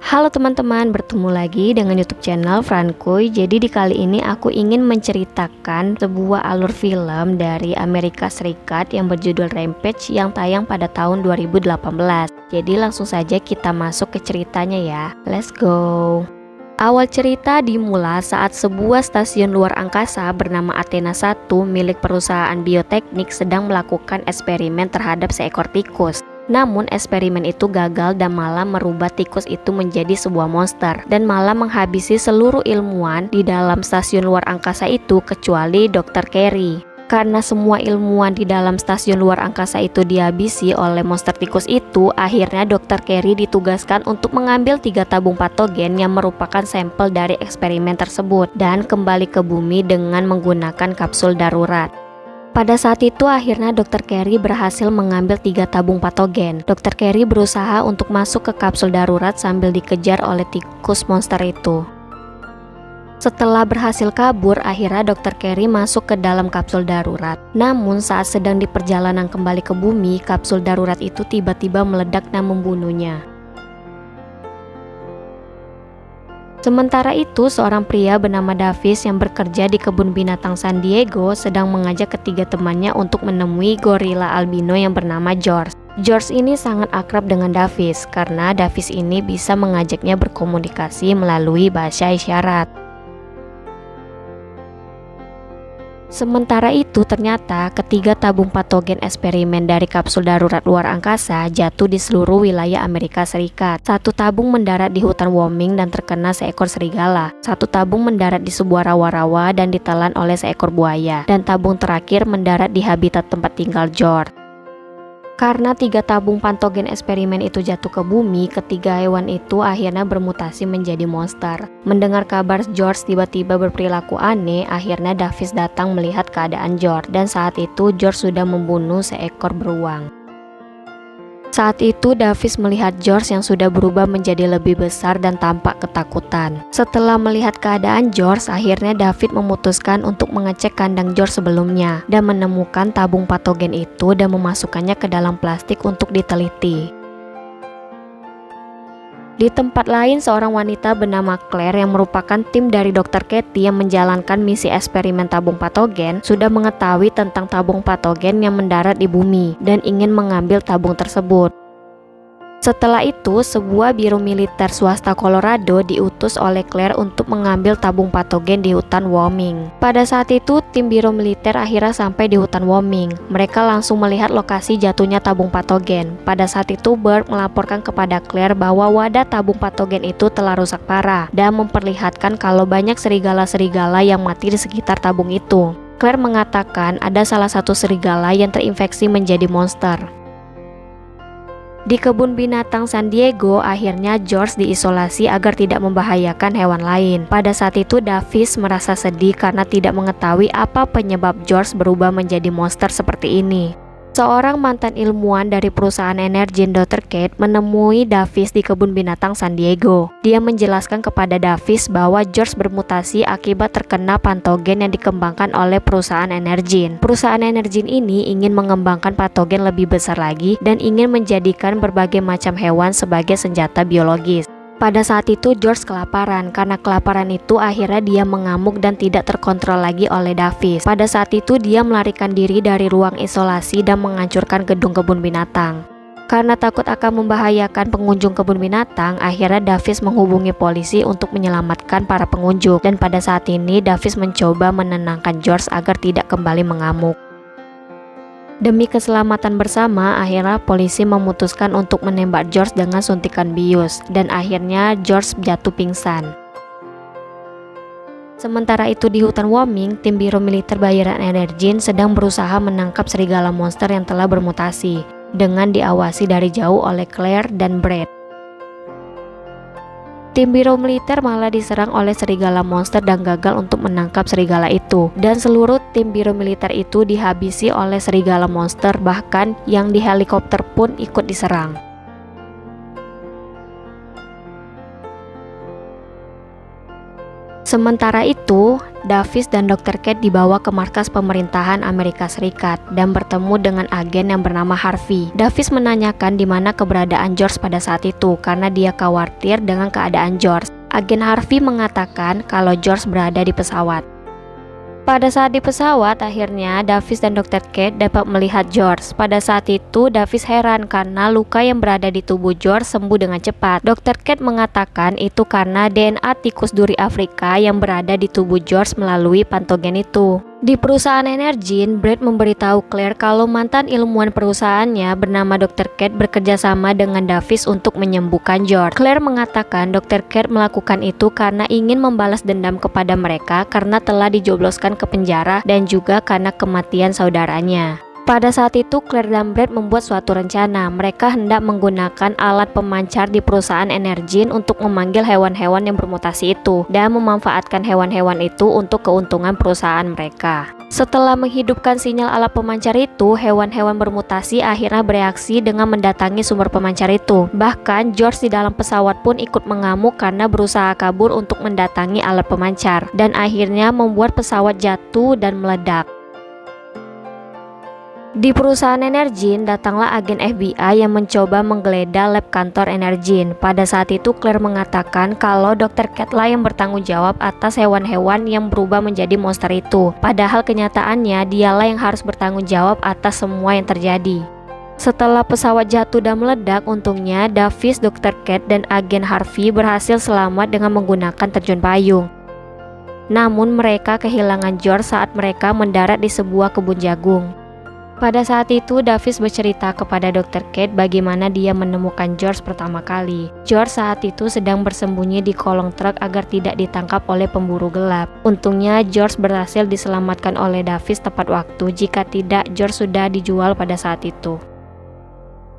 Halo teman-teman, bertemu lagi dengan YouTube channel Frankoy. Jadi di kali ini aku ingin menceritakan sebuah alur film dari Amerika Serikat yang berjudul Rampage yang tayang pada tahun 2018. Jadi langsung saja kita masuk ke ceritanya ya. Let's go. Awal cerita dimulai saat sebuah stasiun luar angkasa bernama Athena 1 milik perusahaan bioteknik sedang melakukan eksperimen terhadap seekor tikus. Namun eksperimen itu gagal dan malah merubah tikus itu menjadi sebuah monster dan malah menghabisi seluruh ilmuwan di dalam stasiun luar angkasa itu kecuali Dr. Carey. Karena semua ilmuwan di dalam stasiun luar angkasa itu dihabisi oleh monster tikus itu, akhirnya Dr. Carey ditugaskan untuk mengambil 3 tabung patogen yang merupakan sampel dari eksperimen tersebut dan kembali ke bumi dengan menggunakan kapsul darurat. Pada saat itu akhirnya Dr. Carey berhasil mengambil 3 tabung patogen. Dr. Carey berusaha untuk masuk ke kapsul darurat sambil dikejar oleh tikus monster itu. Setelah berhasil kabur, akhirnya Dr. Carey masuk ke dalam kapsul darurat. Namun saat sedang di perjalanan kembali ke bumi, kapsul darurat itu tiba-tiba meledak dan membunuhnya. Sementara itu, seorang pria bernama Davis yang bekerja di kebun binatang San Diego sedang mengajak ketiga temannya untuk menemui gorila albino yang bernama George. George ini sangat akrab dengan Davis karena Davis ini bisa mengajaknya berkomunikasi melalui bahasa isyarat. Sementara itu ternyata ketiga tabung patogen eksperimen dari kapsul darurat luar angkasa jatuh di seluruh wilayah Amerika Serikat. 1 tabung mendarat di hutan Wyoming dan terkena seekor serigala. 1 tabung mendarat di sebuah rawa-rawa dan ditelan oleh seekor buaya. Dan tabung terakhir mendarat di habitat tempat tinggal George. Karena 3 tabung patogen eksperimen itu jatuh ke bumi, ketiga hewan itu akhirnya bermutasi menjadi monster. Mendengar kabar George tiba-tiba berperilaku aneh, akhirnya Davis datang melihat keadaan George dan saat itu George sudah membunuh seekor beruang. Saat itu Davis melihat George yang sudah berubah menjadi lebih besar dan tampak ketakutan. Setelah melihat keadaan George, akhirnya David memutuskan untuk mengecek kandang George sebelumnya dan menemukan tabung patogen itu dan memasukkannya ke dalam plastik untuk diteliti. Di tempat lain, seorang wanita bernama Claire yang merupakan tim dari Dr. Katie yang menjalankan misi eksperimen tabung patogen sudah mengetahui tentang tabung patogen yang mendarat di bumi dan ingin mengambil tabung tersebut. Setelah itu, sebuah biro militer swasta Colorado diutus oleh Claire untuk mengambil tabung patogen di hutan Wyoming. Pada saat itu, tim biro militer akhirnya sampai di hutan Wyoming. Mereka langsung melihat lokasi jatuhnya tabung patogen. Pada saat itu, Burt melaporkan kepada Claire bahwa wadah tabung patogen itu telah rusak parah dan memperlihatkan kalau banyak serigala-serigala yang mati di sekitar tabung itu. Claire mengatakan ada salah satu serigala yang terinfeksi menjadi monster. Di kebun binatang San Diego, akhirnya George diisolasi agar tidak membahayakan hewan lain. Pada saat itu Davis merasa sedih karena tidak mengetahui apa penyebab George berubah menjadi monster seperti ini. Seorang mantan ilmuwan dari perusahaan energi Dr. Kate menemui Davis di kebun binatang San Diego. Dia menjelaskan kepada Davis bahwa George bermutasi akibat terkena patogen yang dikembangkan oleh perusahaan Energen. Perusahaan Energen ini ingin mengembangkan patogen lebih besar lagi dan ingin menjadikan berbagai macam hewan sebagai senjata biologis. Pada saat itu George kelaparan. Karena kelaparan itu akhirnya dia mengamuk dan tidak terkontrol lagi oleh Davis. Pada saat itu dia melarikan diri dari ruang isolasi dan menghancurkan gedung kebun binatang. Karena takut akan membahayakan pengunjung kebun binatang, akhirnya Davis menghubungi polisi untuk menyelamatkan para pengunjung. Dan pada saat ini Davis mencoba menenangkan George agar tidak kembali mengamuk. Demi keselamatan bersama, akhirnya polisi memutuskan untuk menembak George dengan suntikan bius dan akhirnya George jatuh pingsan. Sementara itu di hutan Wyoming, tim biro militer bayaran Energen sedang berusaha menangkap serigala monster yang telah bermutasi dengan diawasi dari jauh oleh Claire dan Brett. Tim biro militer malah diserang oleh serigala monster dan gagal untuk menangkap serigala itu. Dan seluruh tim biro militer itu dihabisi oleh serigala monster, bahkan yang di helikopter pun ikut diserang. Sementara itu, Davis dan Dr. Kate dibawa ke markas pemerintahan Amerika Serikat dan bertemu dengan agen yang bernama Harvey. Davis menanyakan di mana keberadaan George pada saat itu karena dia khawatir dengan keadaan George. Agen Harvey mengatakan kalau George berada di pesawat. Pada saat di pesawat, akhirnya Davis dan Dr. Kate dapat melihat George. Pada saat itu, Davis heran karena luka yang berada di tubuh George sembuh dengan cepat. Dr. Kate mengatakan itu karena DNA tikus duri Afrika yang berada di tubuh George melalui patogen itu. Di perusahaan Energene, Brett memberitahu Claire kalau mantan ilmuwan perusahaannya bernama Dr. Kate bekerja sama dengan Davis untuk menyembuhkan George. Claire mengatakan Dr. Kate melakukan itu karena ingin membalas dendam kepada mereka karena telah dijobloskan ke penjara dan juga karena kematian saudaranya. Pada saat itu, Claire dan Brett membuat suatu rencana. Mereka hendak menggunakan alat pemancar di perusahaan Energene untuk memanggil hewan-hewan yang bermutasi itu dan memanfaatkan hewan-hewan itu untuk keuntungan perusahaan mereka. Setelah menghidupkan sinyal alat pemancar itu, hewan-hewan bermutasi akhirnya bereaksi dengan mendatangi sumber pemancar itu. Bahkan, George di dalam pesawat pun ikut mengamuk karena berusaha kabur untuk mendatangi alat pemancar dan akhirnya membuat pesawat jatuh dan meledak. Di perusahaan Energene, datanglah agen FBI yang mencoba menggeledah lab kantor Energene. Pada saat itu, Claire mengatakan kalau Dr. Kate lah yang bertanggung jawab atas hewan-hewan yang berubah menjadi monster itu. Padahal kenyataannya, dialah yang harus bertanggung jawab atas semua yang terjadi. Setelah pesawat jatuh dan meledak, untungnya Davis, Dr. Kate, dan agen Harvey berhasil selamat dengan menggunakan terjun payung. Namun mereka kehilangan George saat mereka mendarat di sebuah kebun jagung. Pada saat itu, Davis bercerita kepada Dr. Kate bagaimana dia menemukan George pertama kali. George saat itu sedang bersembunyi di kolong truk agar tidak ditangkap oleh pemburu gelap. Untungnya, George berhasil diselamatkan oleh Davis tepat waktu. Jika tidak, George sudah dijual pada saat itu.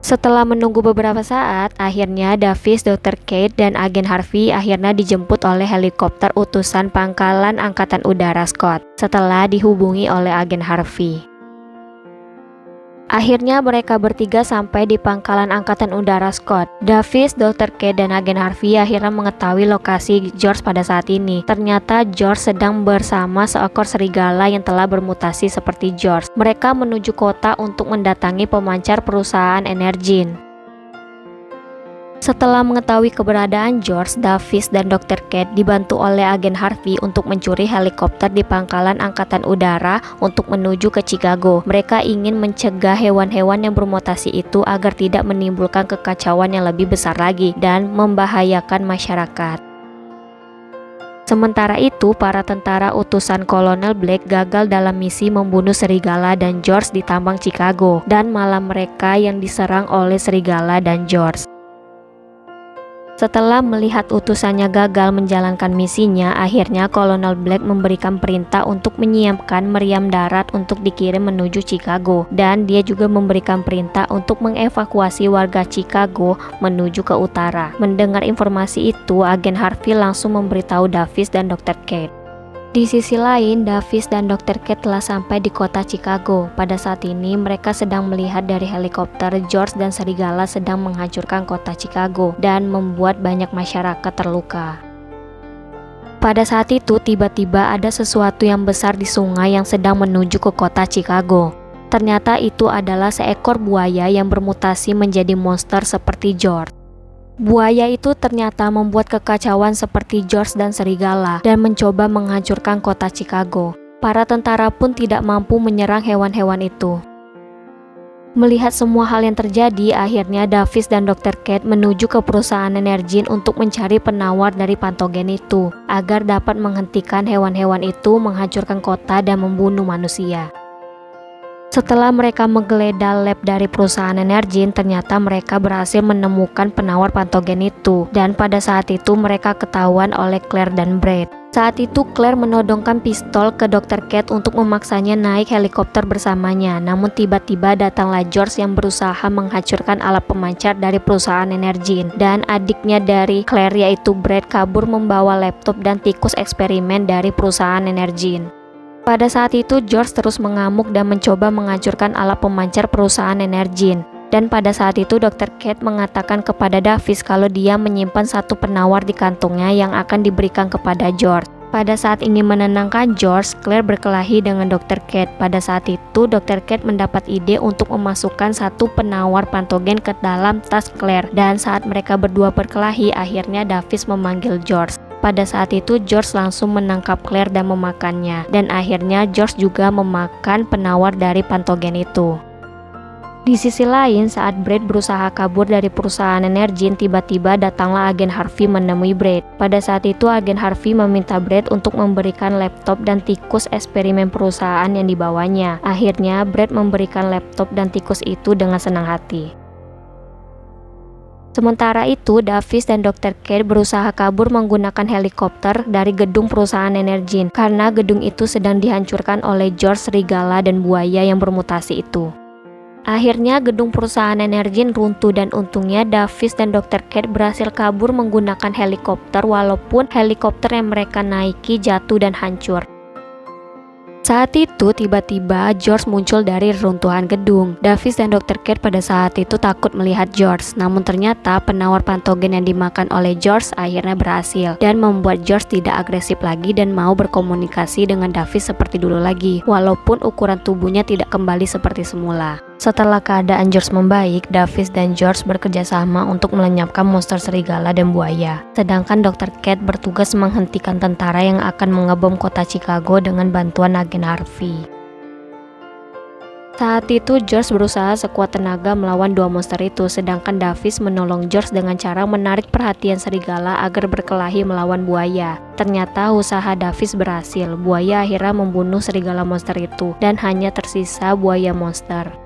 Setelah menunggu beberapa saat, akhirnya Davis, Dr. Kate, dan agen Harvey akhirnya dijemput oleh helikopter utusan Pangkalan Angkatan Udara Scott setelah dihubungi oleh agen Harvey. Akhirnya mereka bertiga sampai di Pangkalan Angkatan Udara Scott. Davis, Dr. Kate, dan agen Harvey akhirnya mengetahui lokasi George pada saat ini. Ternyata George sedang bersama seekor serigala yang telah bermutasi seperti George. Mereka menuju kota untuk mendatangi pemancar perusahaan Energene. Setelah mengetahui keberadaan George, Davis, dan Dr. Kate dibantu oleh agen Harvey untuk mencuri helikopter di Pangkalan Angkatan Udara untuk menuju ke Chicago. Mereka ingin mencegah hewan-hewan yang bermutasi itu agar tidak menimbulkan kekacauan yang lebih besar lagi dan membahayakan masyarakat. Sementara itu, para tentara utusan Kolonel Black gagal dalam misi membunuh serigala dan George di tambang Chicago, dan malah mereka yang diserang oleh serigala dan George. Setelah melihat utusannya gagal menjalankan misinya, akhirnya Kolonel Black memberikan perintah untuk menyiapkan meriam darat untuk dikirim menuju Chicago, dan dia juga memberikan perintah untuk mengevakuasi warga Chicago menuju ke utara. Mendengar informasi itu, agen Harvey langsung memberitahu Davis dan Dr. Kate. Di sisi lain, Davis dan Dr. Kate telah sampai di kota Chicago. Pada saat ini, mereka sedang melihat dari helikopter George dan serigala sedang menghancurkan kota Chicago dan membuat banyak masyarakat terluka. Pada saat itu, tiba-tiba ada sesuatu yang besar di sungai yang sedang menuju ke kota Chicago. Ternyata itu adalah seekor buaya yang bermutasi menjadi monster seperti George. Buaya itu ternyata membuat kekacauan seperti George dan serigala dan mencoba menghancurkan kota Chicago. Para tentara pun tidak mampu menyerang hewan-hewan itu. Melihat semua hal yang terjadi, akhirnya Davis dan Dr. Kate menuju ke perusahaan Energene untuk mencari penawar dari patogen itu agar dapat menghentikan hewan-hewan itu menghancurkan kota dan membunuh manusia. Setelah mereka menggeledah lab dari perusahaan Energene, ternyata mereka berhasil menemukan penawar patogen itu, dan pada saat itu mereka ketahuan oleh Claire dan Brett. Saat itu Claire menodongkan pistol ke Dr. Kate untuk memaksanya naik helikopter bersamanya, namun tiba-tiba datanglah George yang berusaha menghancurkan alat pemancar dari perusahaan Energene, dan adiknya dari Claire yaitu Brett kabur membawa laptop dan tikus eksperimen dari perusahaan Energene. Pada saat itu George terus mengamuk dan mencoba menghancurkan alat pemancar perusahaan Energene. Dan pada saat itu Dr. Kate mengatakan kepada Davis kalau dia menyimpan satu penawar di kantongnya yang akan diberikan kepada George. Pada saat ingin menenangkan George, Claire berkelahi dengan Dr. Kate. Pada saat itu, Dr. Kate mendapat ide untuk memasukkan satu penawar patogen ke dalam tas Claire. Dan saat mereka berdua berkelahi, akhirnya Davis memanggil George. Pada saat itu, George langsung menangkap Claire dan memakannya. Dan akhirnya George juga memakan penawar dari patogen itu. Di sisi lain, saat Brad berusaha kabur dari perusahaan Energen, tiba-tiba datanglah agen Harvey menemui Brad. Pada saat itu, agen Harvey meminta Brad untuk memberikan laptop dan tikus eksperimen perusahaan yang dibawanya. Akhirnya, Brad memberikan laptop dan tikus itu dengan senang hati. Sementara itu, Davis dan Dr. Kate berusaha kabur menggunakan helikopter dari gedung perusahaan Energen karena gedung itu sedang dihancurkan oleh George, serigala, dan buaya yang bermutasi itu. Akhirnya gedung perusahaan Energen runtuh dan untungnya Davis dan Dr. Kate berhasil kabur menggunakan helikopter walaupun helikopter yang mereka naiki jatuh dan hancur. Saat itu tiba-tiba George muncul dari reruntuhan gedung. Davis dan Dr. Kate pada saat itu takut melihat George, namun ternyata penawar patogen yang dimakan oleh George akhirnya berhasil dan membuat George tidak agresif lagi dan mau berkomunikasi dengan Davis seperti dulu lagi, walaupun ukuran tubuhnya tidak kembali seperti semula. Setelah keadaan George membaik, Davis dan George bekerja sama untuk melenyapkan monster serigala dan buaya. Sedangkan Dr. Kate bertugas menghentikan tentara yang akan mengebom kota Chicago dengan bantuan agen Harvey. Saat itu George berusaha sekuat tenaga melawan dua monster itu, sedangkan Davis menolong George dengan cara menarik perhatian serigala agar berkelahi melawan buaya. Ternyata usaha Davis berhasil, buaya akhirnya membunuh serigala monster itu dan hanya tersisa buaya monster.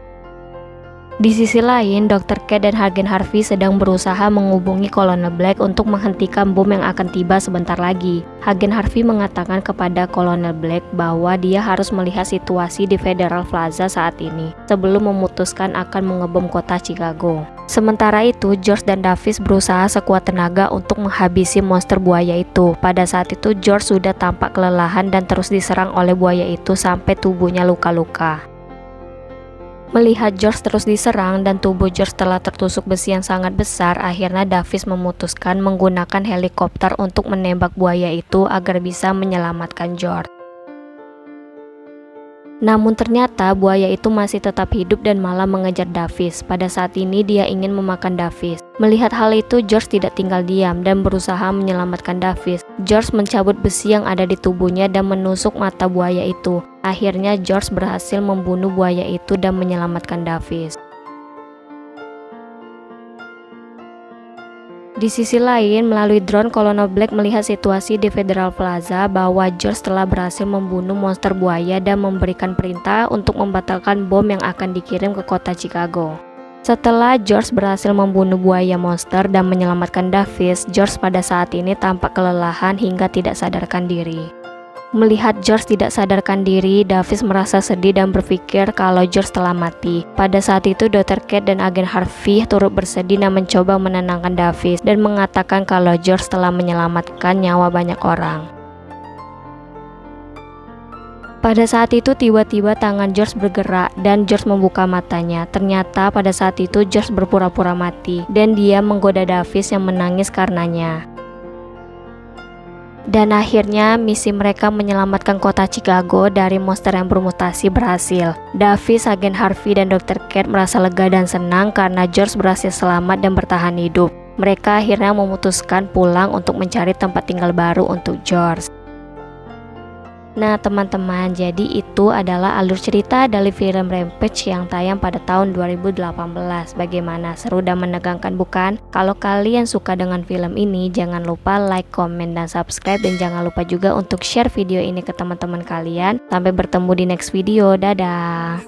Di sisi lain, Dr. Kate dan agen Harvey sedang berusaha menghubungi Kolonel Black untuk menghentikan bom yang akan tiba sebentar lagi. Agen Harvey mengatakan kepada Kolonel Black bahwa dia harus melihat situasi di Federal Plaza saat ini sebelum memutuskan akan mengebom kota Chicago. Sementara itu, George dan Davis berusaha sekuat tenaga untuk menghabisi monster buaya itu. Pada saat itu, George sudah tampak kelelahan dan terus diserang oleh buaya itu sampai tubuhnya luka-luka. Melihat George terus diserang dan tubuh George telah tertusuk besi yang sangat besar, akhirnya Davis memutuskan menggunakan helikopter untuk menembak buaya itu agar bisa menyelamatkan George. Namun ternyata buaya itu masih tetap hidup dan malah mengejar Davis. Pada saat ini dia ingin memakan Davis. Melihat hal itu, George tidak tinggal diam dan berusaha menyelamatkan Davis. George mencabut besi yang ada di tubuhnya dan menusuk mata buaya itu. Akhirnya George berhasil membunuh buaya itu dan menyelamatkan Davis. Di sisi lain, melalui drone, Kolonel Black melihat situasi di Federal Plaza bahwa George telah berhasil membunuh monster buaya dan memberikan perintah untuk membatalkan bom yang akan dikirim ke kota Chicago. Setelah George berhasil membunuh buaya monster dan menyelamatkan Davis, George pada saat ini tampak kelelahan hingga tidak sadarkan diri. Melihat George tidak sadarkan diri, Davis merasa sedih dan berpikir kalau George telah mati. Pada saat itu, Dr. Kate dan agen Harvey turut bersedih dan mencoba menenangkan Davis dan mengatakan kalau George telah menyelamatkan nyawa banyak orang. Pada saat itu tiba-tiba tangan George bergerak dan George membuka matanya. Ternyata pada saat itu George berpura-pura mati dan dia menggoda Davis yang menangis karenanya. Dan akhirnya misi mereka menyelamatkan kota Chicago dari monster yang bermutasi berhasil. Davis, agen Harvey, dan Dr. Kate merasa lega dan senang karena George berhasil selamat dan bertahan hidup. Mereka akhirnya memutuskan pulang untuk mencari tempat tinggal baru untuk George. Nah teman-teman, jadi itu adalah alur cerita dari film Rampage yang tayang pada tahun 2018. Bagaimana, seru dan menegangkan bukan? Kalau kalian suka dengan film ini, jangan lupa like, komen, dan subscribe. Dan jangan lupa juga untuk share video ini ke teman-teman kalian. Sampai bertemu di next video, dadah.